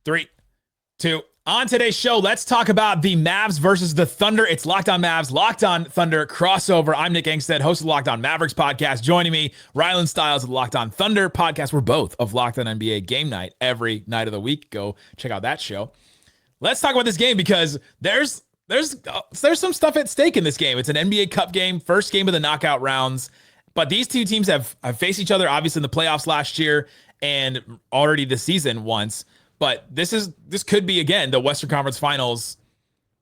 3, 2. On today's show, let's talk about the Mavs versus the Thunder. It's Locked On Mavs, Locked On Thunder crossover. I'm Nick Angstead, host of the Locked On Mavericks podcast. Joining me, Rylan Stiles of the Locked On Thunder podcast. We're both of Locked On NBA Game Night every night of the week. Go check out that show. Let's talk about this game because there's some stuff at stake in this game. It's an NBA Cup game, first game of the knockout rounds. But these two teams have faced each other, obviously, in the playoffs last year and already this season once. But this could be, again, the Western Conference Finals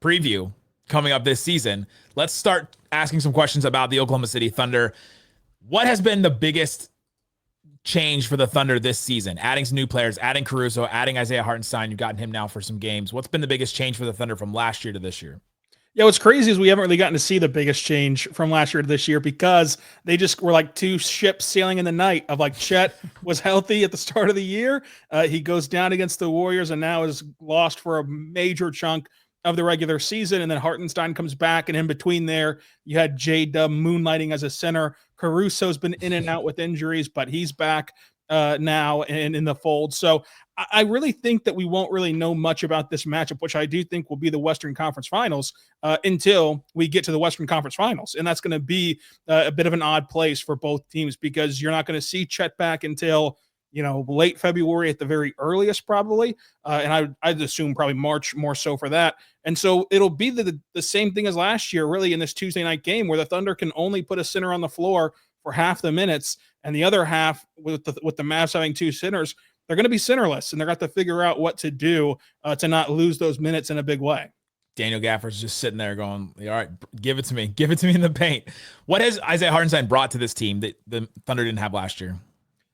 preview coming up this season. Let's start asking some questions about the Oklahoma City Thunder. What has been the biggest change for the Thunder this season? Adding some new players, adding Caruso, adding Isaiah Hartenstein. You've gotten him now for some games. What's been the biggest change for the Thunder from last year to this year? Yeah, what's crazy is we haven't really gotten to see the biggest change from last year to this year because they just were like two ships sailing in the night of like Chet was healthy at the start of the year. He goes down against the Warriors and now is lost for a major chunk of the regular season. And then Hartenstein comes back, and in between there, you had J-Dub moonlighting as a center. Caruso's been in and out with injuries, but he's back now and in the fold. So I really think that we won't really know much about this matchup, which I do think will be the Western Conference Finals until we get to the Western Conference Finals. And that's going to be a bit of an odd place for both teams because you're not going to see Chet back until, late February at the very earliest, probably. And I'd assume probably March more so for that. And so it'll be the same thing as last year, really, in this Tuesday night game where the Thunder can only put a center on the floor for half the minutes, and the other half with the Mavs having two centers, they're going to be centerless, and they're going to have to figure out what to do to not lose those minutes in a big way. Daniel Gafford's just sitting there going, all right, give it to me. Give it to me in the paint. What has Isaiah Hartenstein brought to this team that the Thunder didn't have last year?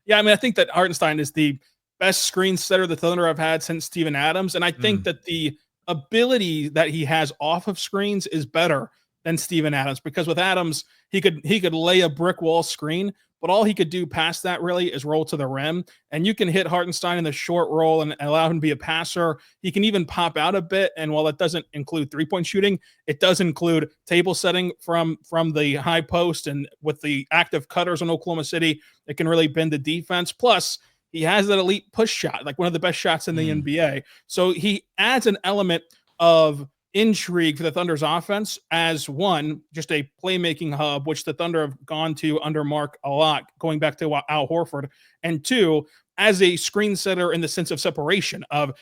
Yeah, I mean, I think that Hartenstein is the best screen setter the Thunder have had since Steven Adams, and I think that the ability that he has off of screens is better than Steven Adams, because with Adams, he could lay a brick wall screen, but all he could do past that really is roll to the rim. And you can hit Hartenstein in the short roll and allow him to be a passer. He can even pop out a bit. And while that doesn't include three-point shooting, it does include table setting from the high post. And with the active cutters in Oklahoma City, it can really bend the defense. Plus, he has that elite push shot, like one of the best shots in the NBA. So he adds an element of intrigue for the Thunder's offense as one, just a playmaking hub, which the Thunder have gone to under Mark a lot, going back to Al Horford, and two, as a screen setter in the sense of separation of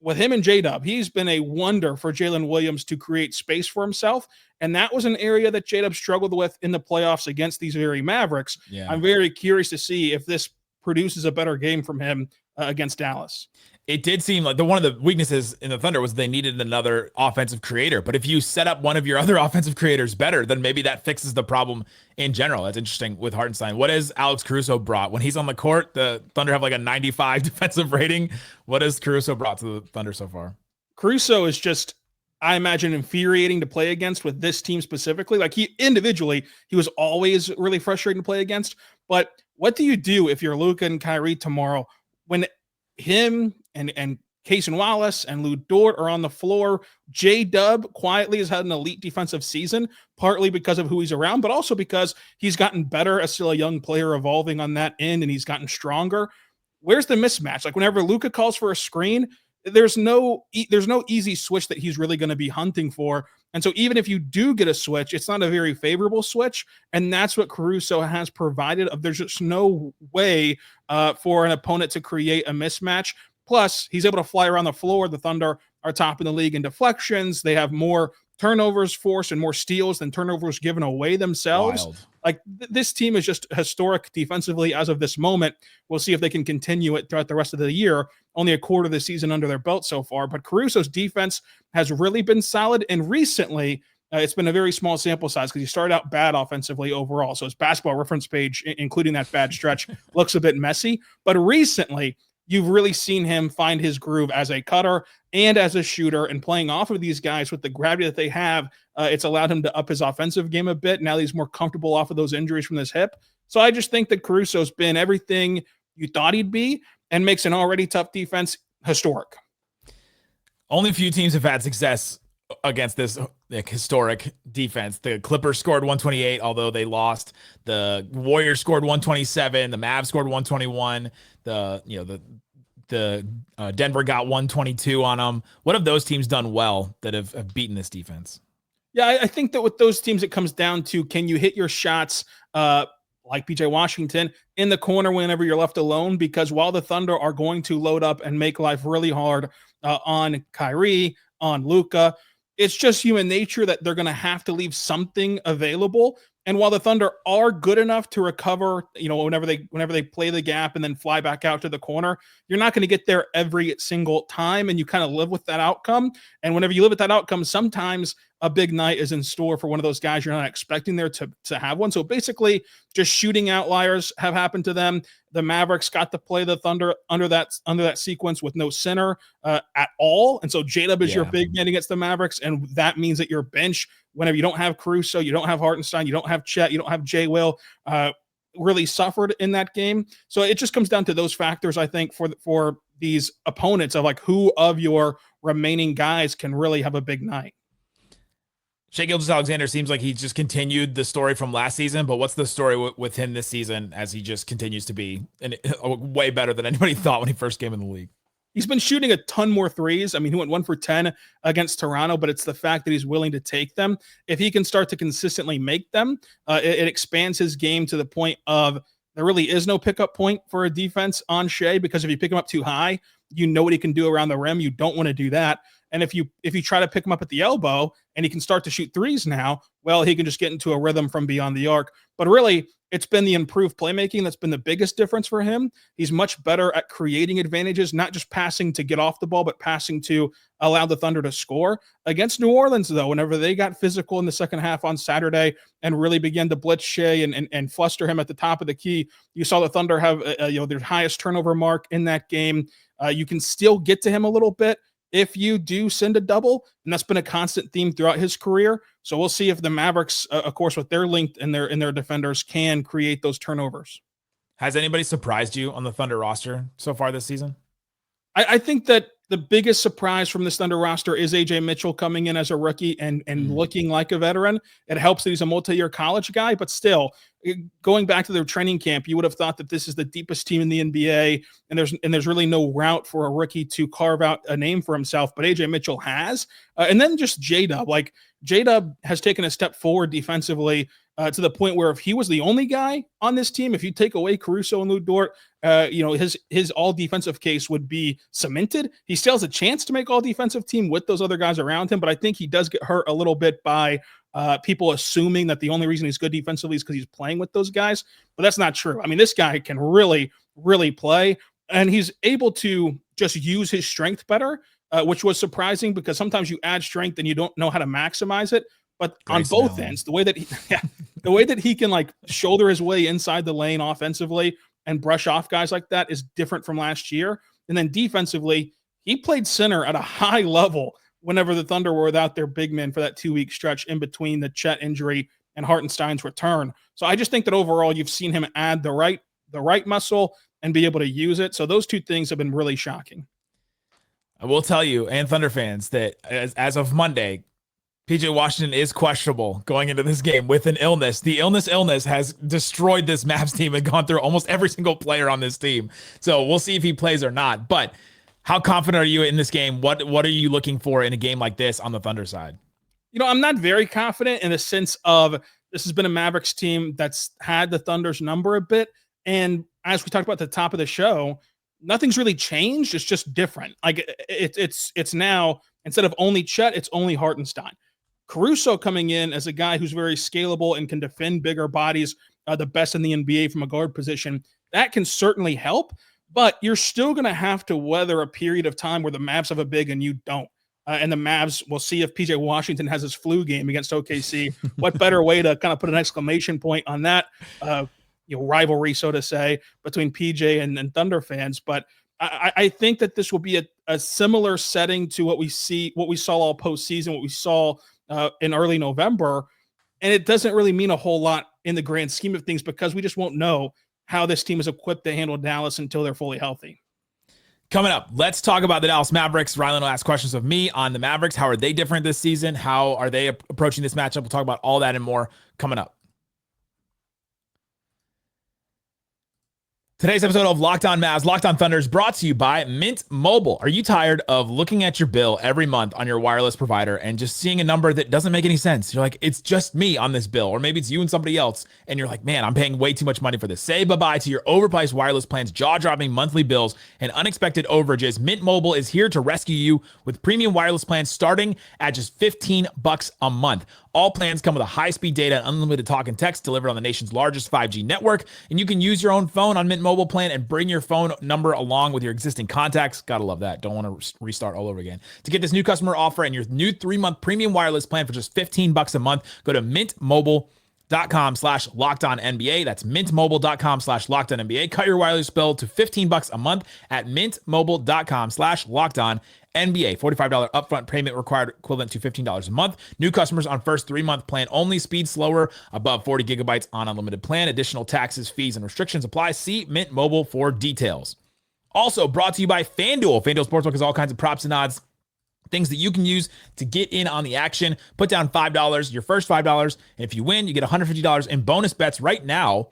with him and J-Dub, he's been a wonder for Jalen Williams to create space for himself. And that was an area that J-Dub struggled with in the playoffs against these very Mavericks. Yeah. I'm very curious to see if this produces a better game from him against Dallas. It did seem like one of the weaknesses in the Thunder was they needed another offensive creator. But if you set up one of your other offensive creators better, then maybe that fixes the problem in general. That's interesting with Hartenstein. What has Alex Caruso brought? When he's on the court, the Thunder have like a 95 defensive rating. What has Caruso brought to the Thunder so far? Caruso is just, I imagine, infuriating to play against with this team specifically. Like he was always really frustrating to play against. But what do you do if you're Luka and Kyrie tomorrow when him and Cason Wallace and Lou Dort are on the floor? J-Dub quietly has had an elite defensive season, partly because of who he's around, but also because he's gotten better as still a young player evolving on that end, and he's gotten stronger. Where's the mismatch? Like whenever Luka calls for a screen, there's no easy switch that he's really going to be hunting for. And so even if you do get a switch, it's not a very favorable switch. And that's what Caruso has provided. There's just no way for an opponent to create a mismatch. Plus, he's able to fly around the floor. The Thunder are top in the league in deflections. They have more turnovers forced and more steals than turnovers given away themselves. Wild. Like this team is just historic defensively as of this moment. We'll see if they can continue it throughout the rest of the year. Only a quarter of the season under their belt so far. But Caruso's defense has really been solid. And recently, it's been a very small sample size because he started out bad offensively overall. So his basketball reference page, including that bad stretch, looks a bit messy. But recently, you've really seen him find his groove as a cutter and as a shooter, and playing off of these guys with the gravity that they have. It's allowed him to up his offensive game a bit. Now he's more comfortable off of those injuries from his hip. So I just think that Caruso's been everything you thought he'd be and makes an already tough defense historic. Only a few teams have had success against this historic defense. The Clippers scored 128, although they lost. The Warriors scored 127. The Mavs scored 121. The the Denver got 122 on them. What have those teams done well that have beaten this defense? Yeah, I think that with those teams, it comes down to, can you hit your shots like PJ Washington in the corner whenever you're left alone? Because while the Thunder are going to load up and make life really hard on Kyrie, on Luka, it's just human nature that they're going to have to leave something available. And while the Thunder are good enough to recover, whenever they play the gap and then fly back out to the corner, you're not going to get there every single time, and you kind of live with that outcome. And whenever you live with that outcome, sometimes a big night is in store for one of those guys you're not expecting there to have one. So basically, just shooting outliers have happened to them. The Mavericks got to play the Thunder under that sequence with no center at all, and so J-Dub is your big man against the Mavericks, and that means that your bench, whenever you don't have Caruso, you don't have Hartenstein, you don't have Chet, you don't have J. Will, really suffered in that game. So it just comes down to those factors, I think, for these opponents of like who of your remaining guys can really have a big night. Gilgeous-Alexander seems like he's just continued the story from last season, but what's the story with him this season as he just continues to be way better than anybody thought when he first came in the league? He's been shooting a ton more threes. I mean, he went 1 for 10 against Toronto, but it's the fact that he's willing to take them. If he can start to consistently make them, it expands his game to the point of there really is no pickup point for a defense on Shea, because if you pick him up too high, you know what he can do around the rim. You don't want to do that. And if you try to pick him up at the elbow and he can start to shoot threes now, well, he can just get into a rhythm from beyond the arc. But really, it's been the improved playmaking that's been the biggest difference for him. He's much better at creating advantages, not just passing to get off the ball, but passing to allow the Thunder to score. Against New Orleans, though, whenever they got physical in the second half on Saturday and really began to blitz Shea and fluster him at the top of the key, you saw the Thunder have their highest turnover mark in that game. You can still get to him a little bit if you do send a double, and that's been a constant theme throughout his career. So we'll see if the Mavericks, of course, with their length and their defenders, can create those turnovers. Has anybody surprised you on the Thunder roster so far this season? I think that the biggest surprise from this Thunder roster is AJ Mitchell coming in as a rookie and looking like a veteran. It helps that he's a multi-year college guy, but still, going back to their training camp, you would have thought that this is the deepest team in the NBA, and there's really no route for a rookie to carve out a name for himself, but AJ Mitchell has. And then just J-Dub. Like, J-Dub has taken a step forward defensively to the point where if he was the only guy on this team, if you take away Caruso and Lu Dort, his all defensive case would be cemented. He still has a chance to make all defensive team with those other guys around him, but I think he does get hurt a little bit by people assuming that the only reason he's good defensively is because he's playing with those guys, but that's not true. I mean, this guy can really, really play, and he's able to just use his strength better, which was surprising because sometimes you add strength and you don't know how to maximize it. But on both ends, the way that he can like shoulder his way inside the lane offensively and brush off guys like that is different from last year. And then defensively, he played center at a high level whenever the Thunder were without their big men for that 2-week stretch in between the Chet injury and Hartenstein's return. So I just think that overall you've seen him add the right muscle and be able to use it. So those two things have been really shocking. I will tell you, and Thunder fans, that as of Monday, PJ Washington is questionable going into this game with an illness. The illness has destroyed this Mavs team and gone through almost every single player on this team. So we'll see if he plays or not. But how confident are you in this game? What are you looking for in a game like this on the Thunder side? I'm not very confident in the sense of this has been a Mavericks team that's had the Thunder's number a bit. And as we talked about at the top of the show, nothing's really changed. It's just different. Like it's now, instead of only Chet, it's only Hartenstein. Caruso coming in as a guy who's very scalable and can defend bigger bodies, the best in the NBA from a guard position, that can certainly help, but you're still going to have to weather a period of time where the Mavs have a big and you don't. And the Mavs, we'll see if PJ Washington has his flu game against OKC. What better way to kind of put an exclamation point on that rivalry, so to say, between PJ and Thunder fans. But I think that this will be a similar setting to what we saw all postseason, what we saw in early November. And it doesn't really mean a whole lot in the grand scheme of things because we just won't know how this team is equipped to handle Dallas until they're fully healthy. Coming up, let's talk about the Dallas Mavericks. Rylan will ask questions of me on the Mavericks. How are they different this season? How are they approaching this matchup? We'll talk about all that and more coming up. Today's episode of Locked On Mavs, Locked On Thunder is brought to you by Mint Mobile. Are you tired of looking at your bill every month on your wireless provider and just seeing a number that doesn't make any sense? You're like, it's just me on this bill, or maybe it's you and somebody else, and you're like, man, I'm paying way too much money for this. Say bye-bye to your overpriced wireless plans, jaw-dropping monthly bills, and unexpected overages. Mint Mobile is here to rescue you with premium wireless plans starting at just $15 a month. All plans come with a high-speed data and unlimited talk and text delivered on the nation's largest 5G network, and you can use your own phone on Mint Mobile plan and bring your phone number along with your existing contacts. Gotta love that. Don't want to restart all over again. To get this new customer offer and your new 3-month premium wireless plan for just $15 a month, go to mintmobile.com/lockedonnba. That's mintmobile.com/lockedonnba. Cut your wireless bill to $15 a month at mintmobile.com/lockedonnba. $45 upfront payment required, equivalent to $15 a month. New customers on first 3-month plan only. Speed slower, above 40 gigabytes on unlimited plan. Additional taxes, fees, and restrictions apply. See Mint Mobile for details. Also brought to you by FanDuel. FanDuel Sportsbook has all kinds of props and odds, things that you can use to get in on the action. Put down $5, your first $5, and if you win, you get $150 in bonus bets right now.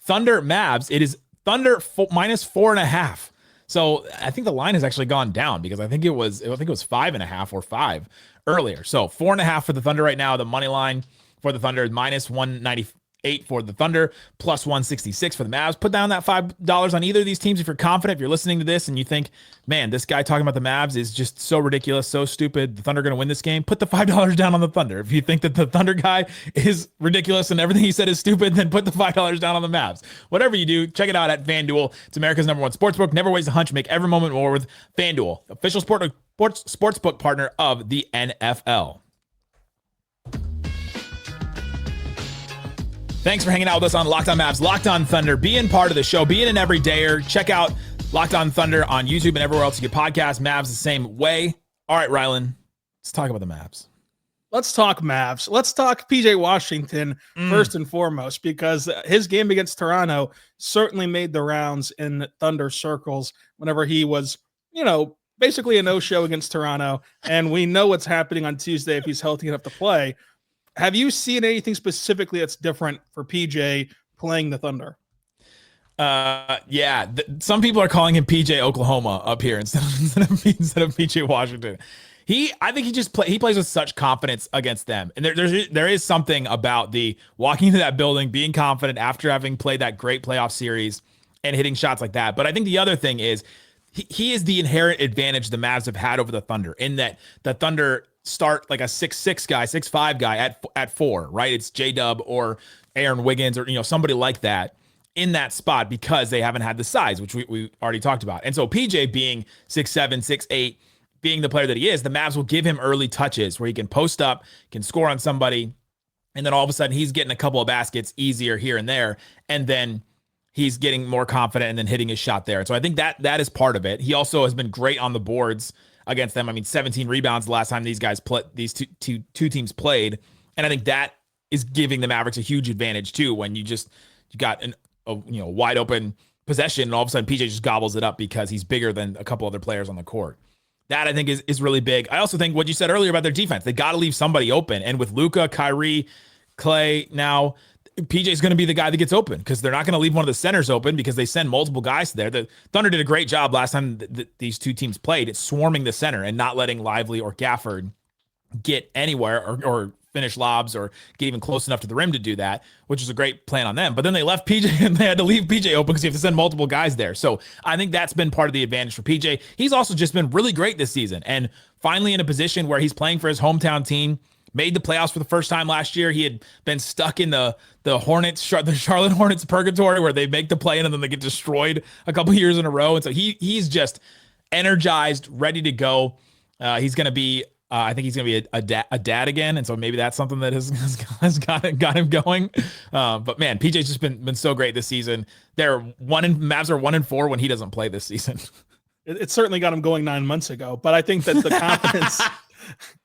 Thunder Mavs, it is Thunder minus 4.5. So I think the line has actually gone down because I think it was 5.5 or 5 earlier. So 4.5 for the Thunder right now. The money line for the Thunder is minus 198 for the Thunder, plus 166 for the Mavs. Put down that $5 on either of these teams if you're confident. If you're listening to this and you think, man, this guy talking about the Mavs is just so ridiculous, so stupid, the Thunder are going to win this game, put the $5 down on the Thunder. If you think that the Thunder guy is ridiculous and everything he said is stupid, then put the $5 down on the Mavs. Whatever you do, check it out at FanDuel. It's America's #1 sportsbook. Never waste a hunch. Make every moment more with FanDuel, official sportsbook partner of the NFL. Thanks for hanging out with us on Locked On Mavs, Locked On Thunder. Being part of the show, being an everydayer. Check out Locked On Thunder on YouTube and everywhere else you get podcasts. Mavs the same way. All right, Rylan, let's talk about the Mavs. Let's talk Mavs. Let's talk PJ Washington first and foremost, because his game against Toronto certainly made the rounds in Thunder circles whenever he was, basically a no-show against Toronto. And we know what's happening on Tuesday if he's healthy enough to play. Have you seen anything specifically that's different for PJ playing the Thunder? Yeah. Some people are calling him PJ Oklahoma up here instead of PJ Washington. I think he plays with such confidence against them. And there is something about the walking into that building, being confident after having played that great playoff series and hitting shots like that. But I think the other thing is he is the inherent advantage the Mavs have had over the Thunder, in that the Thunder start like a 6'6 guy, 6'5 guy at 4, right? It's J-Dub or Aaron Wiggins or somebody like that in that spot because they haven't had the size, which we already talked about. And so PJ being 6'7, 6'8, being the player that he is, the Mavs will give him early touches where he can post up, can score on somebody, and then all of a sudden he's getting a couple of baskets easier here and there, and then he's getting more confident and then hitting his shot there. And so I think that is part of it. He also has been great on the boards against them. I mean, 17 rebounds the last time these two teams played. And I think that is giving the Mavericks a huge advantage too, when you got a wide open possession and all of a sudden PJ just gobbles it up because he's bigger than a couple other players on the court. That I think is really big. I also think what you said earlier about their defense, they got to leave somebody open. And with Luka, Kyrie, Klay, now PJ is going to be the guy that gets open because they're not going to leave one of the centers open because they send multiple guys there. The Thunder did a great job last time these two teams played. It's swarming the center and not letting Lively or Gafford get anywhere or finish lobs or get even close enough to the rim to do that, which is a great plan on them. But then they left PJ and they had to leave PJ open because you have to send multiple guys there. So I think that's been part of the advantage for PJ. He's also just been really great this season and finally in a position where he's playing for his hometown team. Made the playoffs for the first time last year. He had been stuck in the Charlotte Hornets purgatory where they make the play and then they get destroyed a couple years in a row. And so he's just energized, ready to go. He's going to be, I think he's going to be a dad again. And so maybe that's something that has got him going. But man, PJ's just been so great this season. Mavs are 1-4 when he doesn't play this season. It certainly got him going 9 months ago, but I think that the confidence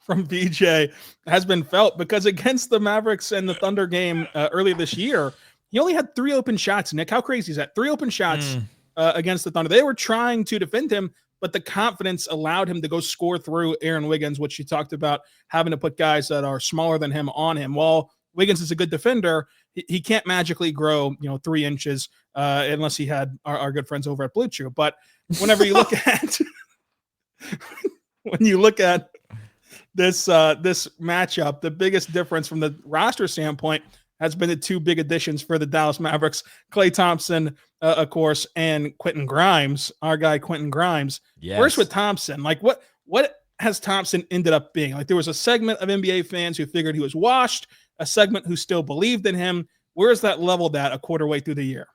from PJ has been felt because against the Mavericks and the Thunder game earlier this year, he only had 3 open shots. Nick, how crazy is that? 3 open shots against the Thunder. They were trying to defend him, but the confidence allowed him to go score through Aaron Wiggins, which you talked about having to put guys that are smaller than him on him. While Wiggins is a good defender, he can't magically grow, 3 inches unless he had our good friends over at Blue Chew. But whenever you look at when you look at this matchup, the biggest difference from the roster standpoint has been the 2 big additions for the Dallas Mavericks: Klay Thompson, of course, and Quentin Grimes, our guy Quentin Grimes. Yes. First with Thompson, like what has Thompson ended up being? Like, there was a segment of NBA fans who figured he was washed, a segment who still believed in him. Where is that leveled at a quarter way through the year?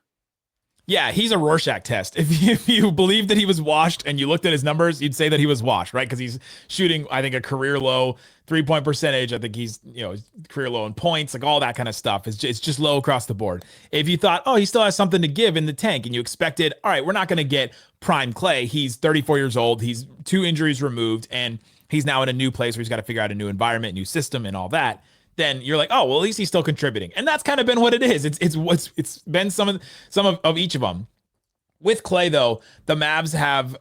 Yeah, he's a Rorschach test. If you believed that he was washed and you looked at his numbers, you'd say that he was washed, right? Because he's shooting, I think, a career low 3-point percentage. I think he's, career low in points, like all that kind of stuff. It's just low across the board. If you thought, oh, he still has something to give in the tank, and you expected, all right, we're not going to get prime Klay. He's 34 years old. He's 2 injuries removed, and he's now in a new place where he's got to figure out a new environment, new system, and all that. Then you're like, oh, well, at least he's still contributing. And that's kind of been what it is. It's been some of each of them. With Klay, though, the Mavs have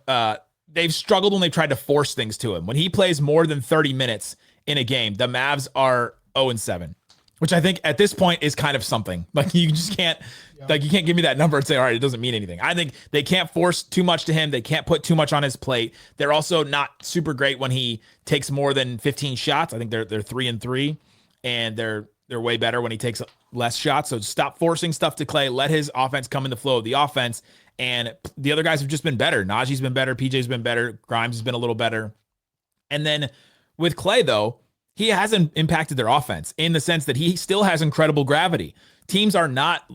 they've struggled when they've tried to force things to him. When he plays more than 30 minutes in a game, the Mavs are 0-7, which I think at this point is kind of something. Like, you just can't, you can't give me that number and say, all right, it doesn't mean anything. I think they can't force too much to him. They can't put too much on his plate. They're also not super great when he takes more than 15 shots. I think they're 3-3. And they're way better when he takes less shots. So stop forcing stuff to Klay. Let his offense come in the flow of the offense. And the other guys have just been better. Najee's been better. PJ's been better. Grimes has been a little better. And then with Klay, though, he hasn't impacted their offense in the sense that he still has incredible gravity. Teams are not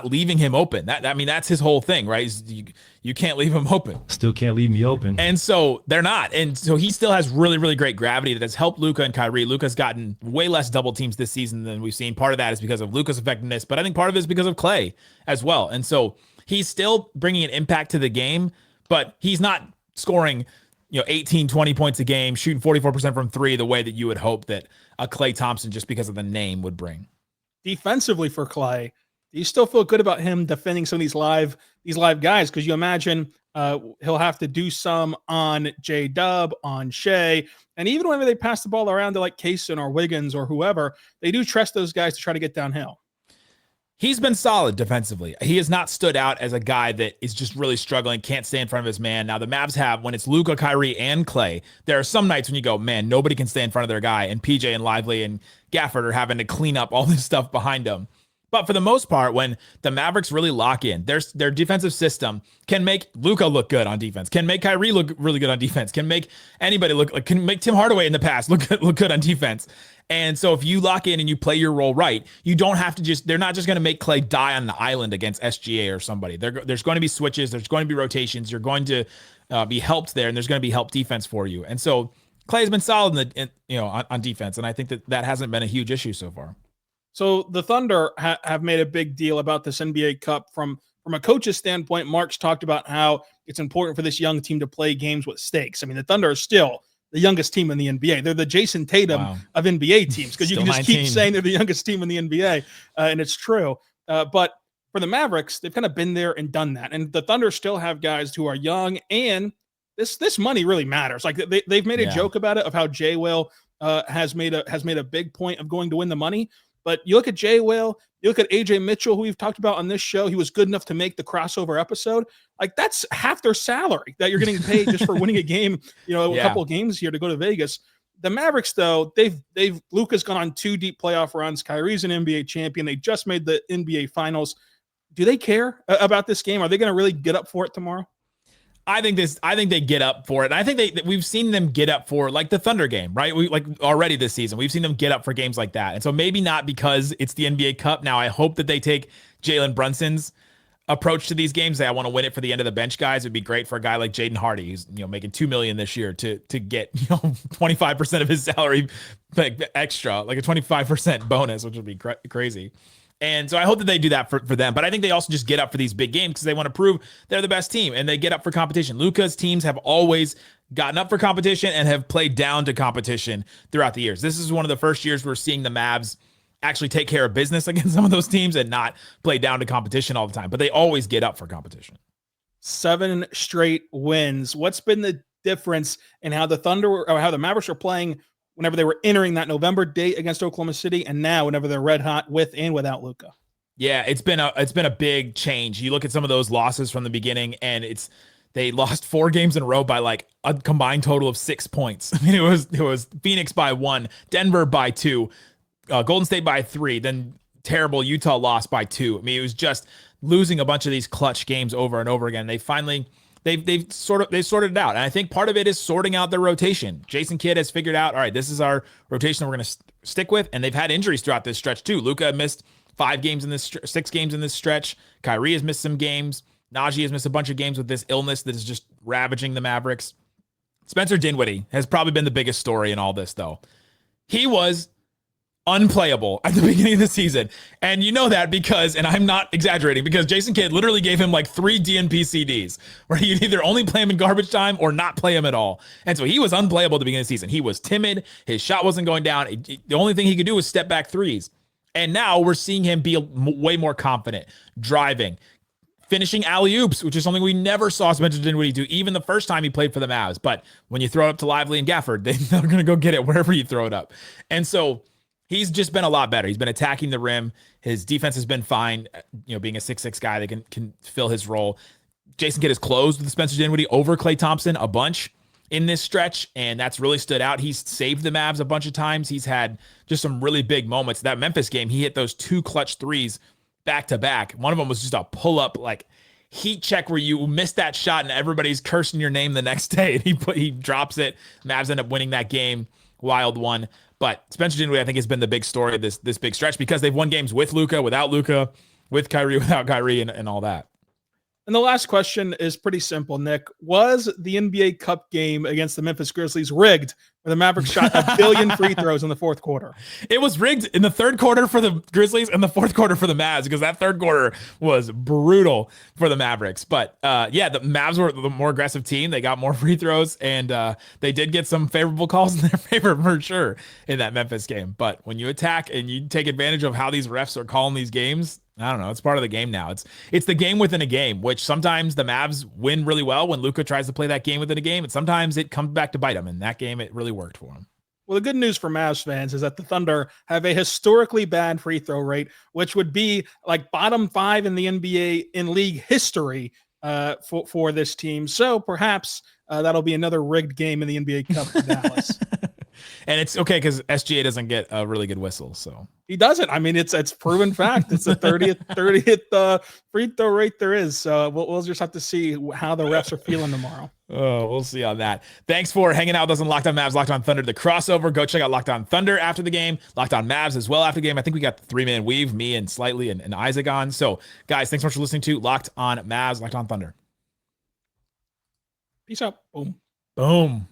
leaving him open. That's his whole thing, right? You can't leave him open. Still can't leave me open. And so they're not. And so he still has really, really great gravity that has helped Luka and Kyrie. Luka's gotten way less double teams this season than we've seen. Part of that is because of Luka's effectiveness, but I think part of it is because of Klay as well. And so he's still bringing an impact to the game, but he's not scoring 18, 20 points a game, shooting 44% from 3 the way that you would hope that a Klay Thompson, just because of the name, would bring. Defensively for Klay, do you still feel good about him defending some of these live guys? Because you imagine he'll have to do some on J-Dub, on Shea, and even whenever they pass the ball around to like Kaysen or Wiggins or whoever, they do trust those guys to try to get downhill. He's been solid defensively. He has not stood out as a guy that is just really struggling, can't stay in front of his man. Now, the Mavs have, when it's Luka, Kyrie, and Klay, there are some nights when you go, man, nobody can stay in front of their guy, and PJ and Lively and Gafford are having to clean up all this stuff behind them. But for the most part, when the Mavericks really lock in, their defensive system can make Luka look good on defense, can make Kyrie look really good on defense, can make anybody can make Tim Hardaway in the past look good on defense. And so if you lock in and you play your role right, you don't have to they're not just going to make Klay die on the island against SGA or somebody. There's going to be switches. There's going to be rotations. You're going to be helped there, and there's going to be help defense for you. And so Klay has been solid on defense, and I think that hasn't been a huge issue so far. So the Thunder have made a big deal about this NBA Cup from a coach's standpoint. Mark's talked about how it's important for this young team to play games with stakes. I mean, the Thunder are still the youngest team in the NBA. They're the Jason Tatum of NBA teams, because you can just 19. keep saying they're the youngest team in the NBA, and it's true. But for the Mavericks, they've kind of been there and done that. And the Thunder still have guys who are young, and this money really matters. Like they've made a joke about it, of how Jay Will has made a big point of going to win the money. But you look at Jay Will, you look at AJ Mitchell, who we've talked about on this show. He was good enough to make the crossover episode. Like, that's half their salary that you're getting paid just for winning a game, a couple of games here to go to Vegas. The Mavericks, though, Luka's gone on 2 deep playoff runs. Kyrie's an NBA champion. They just made the NBA Finals. Do they care about this game? Are they going to really get up for it tomorrow? I think they get up for it. I think we've seen them get up for, like, the Thunder game, right? We already this season, we've seen them get up for games like that. And so maybe not because it's the NBA Cup. Now, I hope that they take Jalen Brunson's approach to these games. I want to win it for the end of the bench guys. It'd be great for a guy like Jaden Hardy, who's making $2 million this year, to get 25% of his salary extra, like a 25% bonus, which would be crazy. And so I hope that they do that for them. But I think they also just get up for these big games because they want to prove they're the best team, and they get up for competition. Luka's teams have always gotten up for competition and have played down to competition throughout the years. This is one of the first years we're seeing the Mavs actually take care of business against some of those teams and not play down to competition all the time. But they always get up for competition. 7 straight wins. What's been the difference in how the Thunder or how the Mavericks are playing whenever they were entering that November date against Oklahoma City, and now whenever they're red hot with and without Luka. Yeah, it's been a big change. You look at some of those losses from the beginning, and they lost 4 games in a row by like a combined total of 6 points. I mean, it was Phoenix by 1, Denver by 2, Golden State by 3, then terrible Utah loss by 2. I mean, it was just losing a bunch of these clutch games over and over again. They've sorted it out. And I think part of it is sorting out their rotation. Jason Kidd has figured out, all right, this is our rotation that we're going to stick with. And they've had injuries throughout this stretch too. Luka missed 6 games in this stretch. Kyrie has missed some games. Najee has missed a bunch of games with this illness that is just ravaging the Mavericks. Spencer Dinwiddie has probably been the biggest story in all this, though. He was unplayable at the beginning of the season. And you know that because, and I'm not exaggerating, because Jason Kidd literally gave him like 3 DNP CDs where he'd either only play him in garbage time or not play him at all. And so he was unplayable at the beginning of the season. He was timid. His shot wasn't going down. The only thing he could do was step back threes. And now we're seeing him be way more confident, driving, finishing alley-oops, which is something we never saw Spencer Dinwiddie do, even the first time he played for the Mavs. But when you throw it up to Lively and Gafford, they're going to go get it wherever you throw it up. And so he's just been a lot better. He's been attacking the rim. His defense has been fine, being a 6'6" guy that can fill his role. Jason Kidd has closed with Spencer Dinwiddie over Klay Thompson a bunch in this stretch, and that's really stood out. He's saved the Mavs a bunch of times. He's had just some really big moments. That Memphis game, he hit those 2 clutch threes back to back. One of them was just a pull-up, like heat check where you missed that shot and everybody's cursing your name the next day. And he drops it. Mavs end up winning that game. Wild one. But Spencer Dinwiddie, I think, has been the big story of this big stretch because they've won games with Luka, without Luka, with Kyrie, without Kyrie, and all that. And the last question is pretty simple, Nick. Was the NBA Cup game against the Memphis Grizzlies rigged where the Mavericks shot 1 billion free throws in the fourth quarter? It was rigged in the third quarter for the Grizzlies and the fourth quarter for the Mavs because that third quarter was brutal for the Mavericks. But the Mavs were the more aggressive team. They got more free throws, and they did get some favorable calls in their favor for sure in that Memphis game. But when you attack and you take advantage of how these refs are calling these games, I don't know. It's part of the game now. It's the game within a game, which sometimes the Mavs win really well when Luka tries to play that game within a game, and sometimes it comes back to bite them. In that game, it really worked for him. Well, the good news for Mavs fans is that the Thunder have a historically bad free throw rate, which would be like bottom 5 in the NBA in league history for this team. So perhaps that'll be another rigged game in the NBA Cup for Dallas. And it's okay because SGA doesn't get a really good whistle, so he doesn't. I mean, it's proven fact. It's the 30th free throw rate there is. So we'll just have to see how the refs are feeling tomorrow. Oh, we'll see on that. Thanks for hanging out with us on Locked On Mavs, Locked On Thunder, the crossover. Go check out Locked On Thunder after the game, Locked On Mavs as well after the game. I think we got the 3-man weave, me and Slightly and Isaac on. So, guys, thanks so much for listening to Locked On Mavs, Locked On Thunder. Peace out. Boom. Boom.